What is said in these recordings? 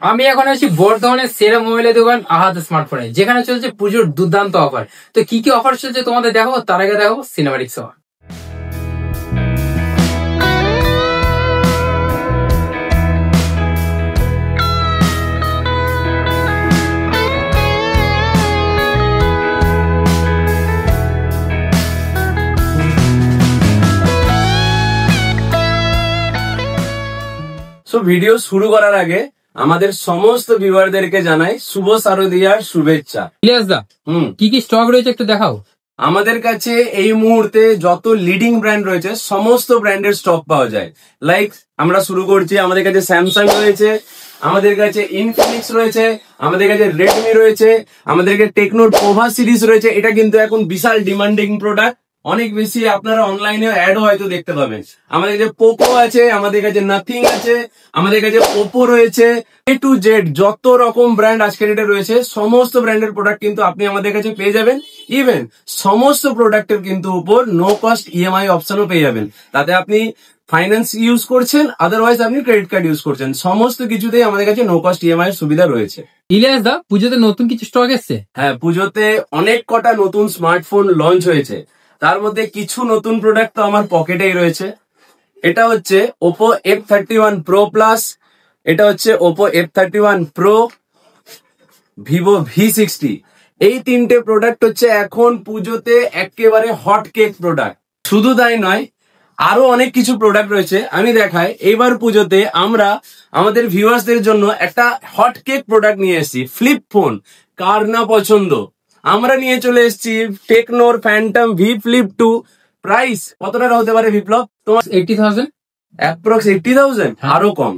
আমি এখন আছি বর্ধমানের সেরা মোবাইলের দোকান আহাদ স্মার্টফোনে, যেখানে চলছে পুজোর দুর্দান্ত অফার। তো কি কি অফার চলছে তোমাদের দেখাবো, তার আগে দেখাবো সিনেমাটিক শো। সো ভিডিও শুরু করার আগে আমাদের সমস্ত ভিউয়ারদেরকে জানাই শুভ শারদীয়ার শুভেচ্ছা। ইলিয়াস দা, কি কি স্টক রয়েছে একটু দেখাও। আমাদের কাছে এই মুহূর্তে যত লিডিং ব্র্যান্ড রয়েছে সমস্ত ব্র্যান্ডের স্টক পাওয়া যায়। লাইক আমরা শুরু করছি, আমাদের কাছে স্যামসাং রয়েছে, আমাদের কাছে ইনফিনিক্স রয়েছে, আমাদের কাছে রেডমি রয়েছে, আমাদের কাছে টেকনোর পোভা সিরিজ রয়েছে। এটা কিন্তু এখন বিশাল ডিমান্ডিং প্রোডাক্ট, অনেক বেশি আপনারা অনলাইনে অ্যাড হয়তো দেখতে পাবেন। আমাদের কাছে পোকো আছে, আমাদের কাছে নাথিং আছে, আমাদের কাছে ওপো রয়েছে। এ টু জেড যত রকম ব্র্যান্ড আজকের ডেটে রয়েছে সমস্ত ব্র্যান্ডের প্রোডাক্ট কিন্তু আপনি আমাদের কাছে পেয়ে যাবেন। ইভেন সমস্ত প্রোডাক্টের কিন্তু উপর নো কস্ট ইএমআই অপশনও পেয়ে যাবেন। তাতে আপনি ফাইন্যান্স ইউজ করছেন, আদারওয়াইজ আপনি ক্রেডিট কার্ড ইউজ করছেন, সমস্ত কিছুতেই আমাদের কাছে নো কস্ট ইএমআই এর সুবিধা রয়েছে। ইলিয়াস দা, পুজোতে নতুন কিছু স্টক এসছে? হ্যাঁ, পুজোতে অনেক কটা নতুন স্মার্টফোন লঞ্চ হয়েছে, তার মধ্যে কিছু নতুন প্রোডাক্ট তো আমার পকেটেই রয়েছে। এটা হচ্ছে ওপো F31 Pro প্লাস, এটা হচ্ছে Oppo F31 Pro, Vivo V60। এই তিনটে প্রোডাক্ট হচ্ছে এখন পুজোতে একেবারে হট কেক প্রোডাক্ট। শুধু তাই নয়, আরো অনেক কিছু প্রোডাক্ট রয়েছে, আমি দেখাই। এইবার পুজোতে আমরা আমাদের ভিউয়ার্সদের জন্য একটা হট কেক প্রোডাক্ট নিয়ে এসেছি। ফ্লিপ ফোন কার না পছন্দ, আমরা নিয়ে চলে এসেছি টেকনোর ফ্যান্টম V Flip 2। প্রাইস কত টাকা হতে পারে বিপ্লব তোমার? 80,000, অ্যাপ্রক্স 80,000, আরো কম।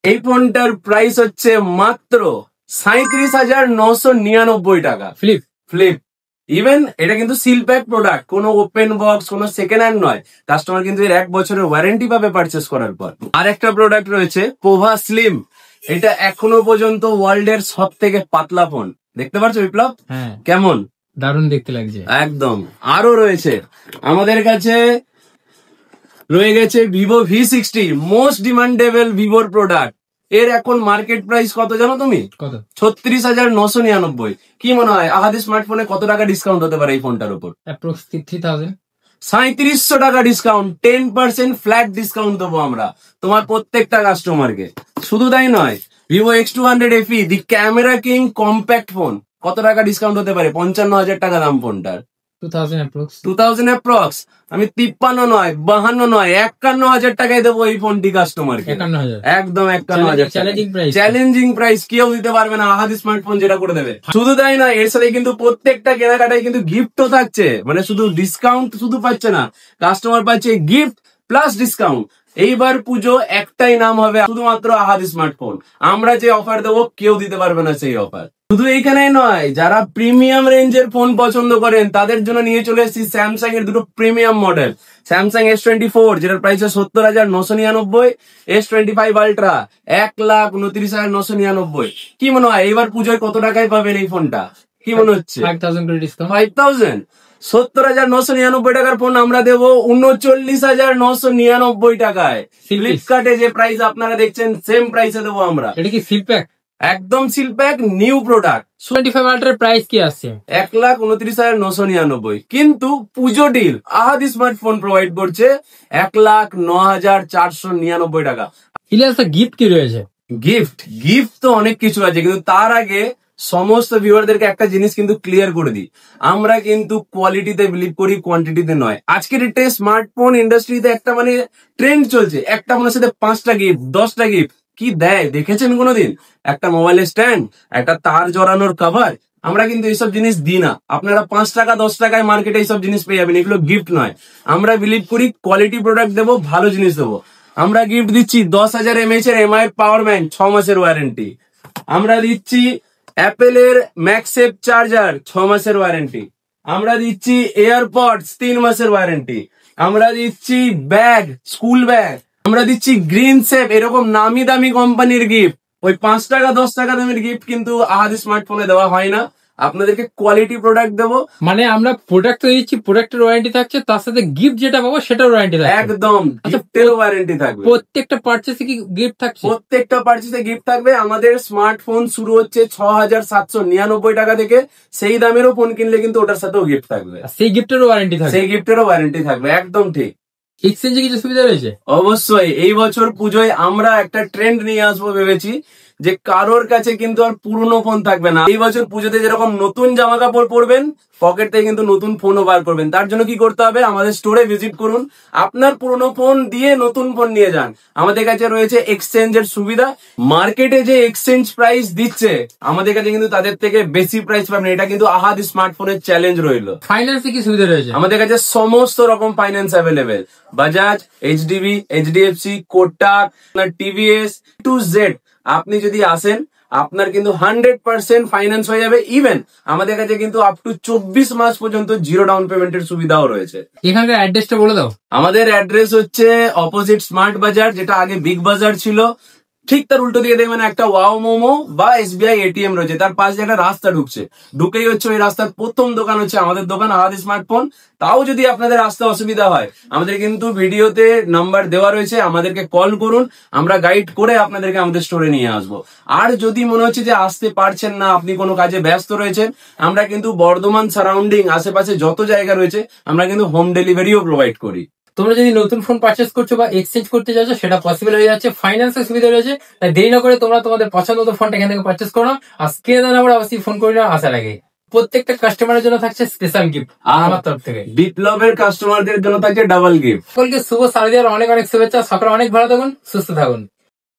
এই ফোনটার প্রাইস হচ্ছে মাত্র 37,999 টাকা। ফ্লিপ ফ্লিপ ইভেন এটা কিন্তু সিল প্যাক প্রোডাক্ট, কোনো ওপেন বক্স, কোনো সেকেন্ড হ্যান্ড নয়। কাস্টমার কিন্তু এর 1 বছরের ওয়ারেন্টি পাবে পারচেস করার পর। আর একটা প্রোডাক্ট রয়েছে পোভা স্লিম। এটা এখনো পর্যন্ত ওয়ার্ল্ড এর সব থেকে পাতলা ফোন। দেখতে পাচ্ছ বিপ্লব? হ্যাঁ, কেমন দারুণ দেখতে লাগছে একদম। আরো রয়েছে আমাদের কাছে, রয়ে গেছে ভিভো V60, মোস্ট ডিমান্ডেবল ভিভোর প্রোডাক্ট। এর এখন মার্কেট প্রাইস কত জানো তুমি? কত? 36,999। কি মনে হয় আহাদি স্মার্টফোনে কত টাকা ডিসকাউন্ট হতে পারে এই ফোনটার উপর? অ্যাপ্রক্স 3,000। 3700 টাকা ডিসকাউন্ট, 10% ফ্ল্যাট ডিসকাউন্ট দেবো আমরা তোমার প্রত্যেকটা কাস্টমারকে। শুধু তাই নয়, ভিভো X200 FE দি ক্যামেরা কিং কম্প্যাক্ট ফোন, কত টাকা ডিসকাউন্ট হতে পারে? 55,000 টাকা দাম ফোনটার। 2000 অ্যাপ্রক্স। আমি 53 নয়, 52 নয়, 51,000 টাকায় দেবো এই ফোনটি কাস্টমারকে। 51,000, একদম 51,000। Challenging price. চ্যালেঞ্জিং প্রাইস, কেউ দিতে পারবে না আহাদি স্মার্টফোন যেটা করে দেবে। শুধু তাই নয়, এর সাথে কিন্তু প্রত্যেকটা কেনাকাটায় কিন্তু গিফটও থাকছে। মানে শুধু ডিসকাউন্ট শুধু পাচ্ছে না, কাস্টমার পাচ্ছে গিফট প্লাস ডিসকাউন্ট। এইবার পুজো একটাই নাম হবে শুধুমাত্র আহাদি স্মার্টফোন। আমরা যে অফার দেবো কেউ দিতে পারবে না সেই অফার। শুধু এইখানেই নয়, যারা প্রিমিয়াম রেঞ্জের ফোন পছন্দ করেন তাদের জন্য নিয়ে চলে এসেছি স্যামসাং এর দুটো প্রিমিয়াম মডেল। স্যামসাং S24 যেটার প্রাইস 70,999, S25 আলট্রা 1,29,999। কি মনে হয় এইবার পুজোয় কত টাকায় পাবেন এই ফোনটা? কি মনে হচ্ছে? 5,000 করে ডিসকাউন্ট। 5,000, 70,999 টাকার ফোন আমরা দেবো 39,999 টাকায়। ফ্লিপকার্টে যে প্রাইস আপনারা দেখছেন সেম প্রাইসে দেবো আমরা। এটা কি সিল প্যাক? একদম সিল প্যাক, নিউ প্রোডাক্ট। 25 আল্ট্রার প্রাইস কি আসছে? 1,29,999। কিন্তু পুজো ডিল আহাদি স্মার্টফোন প্রোভাইড করছে 1,09,499 টাকা। ইলিয়াস, গিফট কি রয়েছে? গিফট তো অনেক কিছু আছে, কিন্তু তার আগে সমস্ত ভিউয়ারদেরকে একটা জিনিস কিন্তু ক্লিয়ার করে দিই, আমরা কিন্তু কোয়ালিটিতে বিলিভ করি, কোয়ান্টিটিতে নয়। আজকের ডেটে স্মার্টফোন ইন্ডাস্ট্রিতে একটা মানে ট্রেন্ড চলছে, একটা মানুষের সাথে 5টা গিফট, 10টা গিফট। কি দেয় দেখেছেন কোনোদিন? একটা মোবাইলের স্ট্যান্ড, একটা তার জড়ানোর কভার। আমরা কিন্তু এইসব জিনিস দিই না। আপনারা 5 টাকা 10 টাকায় মার্কেটে এইসব জিনিস পেয়ে যাবেন, এগুলো গিফট নয়। আমরা বিলিভ করি কোয়ালিটি প্রোডাক্ট দেবো, ভালো জিনিস দেবো। আমরা গিফট দিচ্ছি 10,000 mAh এর MI পাওয়ার ব্যাংক, 6 মাসের ওয়ারেন্টি। আমরা দিচ্ছি অ্যাপেলের ম্যাক্সেপ চার্জার, 6 মাসের ওয়ারেন্টি। আমরা দিচ্ছি এয়ারপডস, 3 মাসের ওয়ারেন্টি। আমরা দিচ্ছি ব্যাগ, স্কুল ব্যাগ। আমরা দিচ্ছি গ্রিন সেফ। এরকম নামি দামি কোম্পানির গিফট, ওই 5 টাকা 10 টাকা দামের গিফট কিন্তু আহাদি স্মার্টফোনে দেওয়া হয় না। আপনাদেরকে কোয়ালিটি প্রোডাক্ট দেবো। মানে আমরা প্রোডাক্ট তো দিচ্ছি, প্রোডাক্টের ওয়ারেন্টি থাকছে, তার সাথে গিফট যেটা পাবো সেটার ওয়ারেন্টি থাকছে। একদম গিফটেরও ওয়ারেন্টি থাকবে। প্রত্যেকটা পারচেসে কি গিফট থাকছে? প্রত্যেকটা পারচেসে গিফট থাকবে। আমাদের স্মার্টফোন শুরু হচ্ছে 6,799 টাকা থেকে, সেই দামেরও ফোন কিনলে কিন্তু ওটার সাথেও গিফট থাকবে, সেই গিফটেরও ওয়ারেন্টি থাকবে। সেই গিফটেরও ওয়ারেন্টি থাকবে, একদম ঠিক। এক্সচেঞ্জে কিছু সুবিধা রয়েছে? অবশ্যই। এই বছর পুজোয় আমরা একটা ট্রেন্ড নিয়ে আসবো ভেবেছি, যে কারোর কাছে কিন্তু আর পুরনো ফোন থাকবে না। এই বছর পুজোতে যেরকম নতুন জামা কাপড় পরবেন, পকেট থেকে কিন্তু নতুন ফোনও বার করবেন। তার জন্য কি করতে হবে, আমাদের স্টোরে ভিজিট করুন, আপনার পুরনো ফোন দিয়ে নতুন ফোন নিয়ে যান। আমাদের কাছে রয়েছে এক্সচেঞ্জের সুবিধা। মার্কেটে যে এক্সচেঞ্জ প্রাইস দিচ্ছে, আমাদের কাছে কিন্তু তাদের থেকে বেশি প্রাইস পাবেন। এটা কিন্তু আহাদ স্মার্টফোনের চ্যালেঞ্জ রইলো। ফাইন্যান্সে কি সুবিধা রয়েছে? আমাদের কাছে সমস্ত রকম finance available. Bajaj, HDB, HDFC, Kotak, TVS to Z. আপনি যদি আসেন, আপনার কিন্তু 100% ফাইন্যান্স হয়ে যাবে। ইভেন আমাদের কাছে কিন্তু আপ টু 24 মাস পর্যন্ত জিরো ডাউন পেমেন্টের সুবিধাও রয়েছে। এখানকার অ্যাড্রেসটা বলে দাও। আমাদের অ্যাড্রেস হচ্ছে অপোজিট স্মার্ট বাজার, যেটা আগে বিগ বাজার ছিল, ঠিক তার উল্টো দিকে দেখবেন একটা ওয়াও মোমো বা এসবিআই এটিএম রয়েছে, তার পাশে একটা রাস্তা ঢুকছে, ঢুকেই হচ্ছে ওই রাস্তার প্রথম দোকান হচ্ছে আমাদের দোকান আহাদ স্মার্টফোন। তাও যদি আপনাদের আসতে অসুবিধা হয়, আমাদের কিন্তু ভিডিওতে নাম্বার দেওয়া রয়েছে, আমাদেরকে কল করুন, আমরা গাইড করে আপনাদেরকে আমাদের স্টোরে নিয়ে আসবো। আর যদি মনে হচ্ছে যে আসতে পারছেন না, আপনি কোনো কাজে ব্যস্ত রয়েছেন, আমরা কিন্তু বর্ধমান সারাউন্ডিং আশেপাশে যত জায়গা রয়েছে, আমরা কিন্তু হোম ডেলিভারিও প্রোভাইড করি। তোমরা যদি নতুন ফোন পারচেস করছো বা এক্সচেঞ্জ করতে যাচ্ছ, সেটা পসিবল হয়ে যাচ্ছে। ফাইন্যান্সের সুবিধা রয়েছে। তাই দেরি না করে তোমরা তোমাদের পছন্দ মতো ফোনটা এখান থেকে পারচেস করো। আর স্ক্রিনে দেওয়া নাম্বার অবশ্যই ফোন করে নাও আসার আগে। প্রত্যেকটা কাস্টমারের জন্য থাকছে স্পেশাল গিফট আমার তরফ থেকে। বিপ্লবের কাস্টমারদের জন্য থাকছে ডাবল গিফট। সকলকে শুভ শারদীয়ার অনেক অনেক শুভেচ্ছা। সকলে অনেক ভালো থাকুন, সুস্থ থাকুন।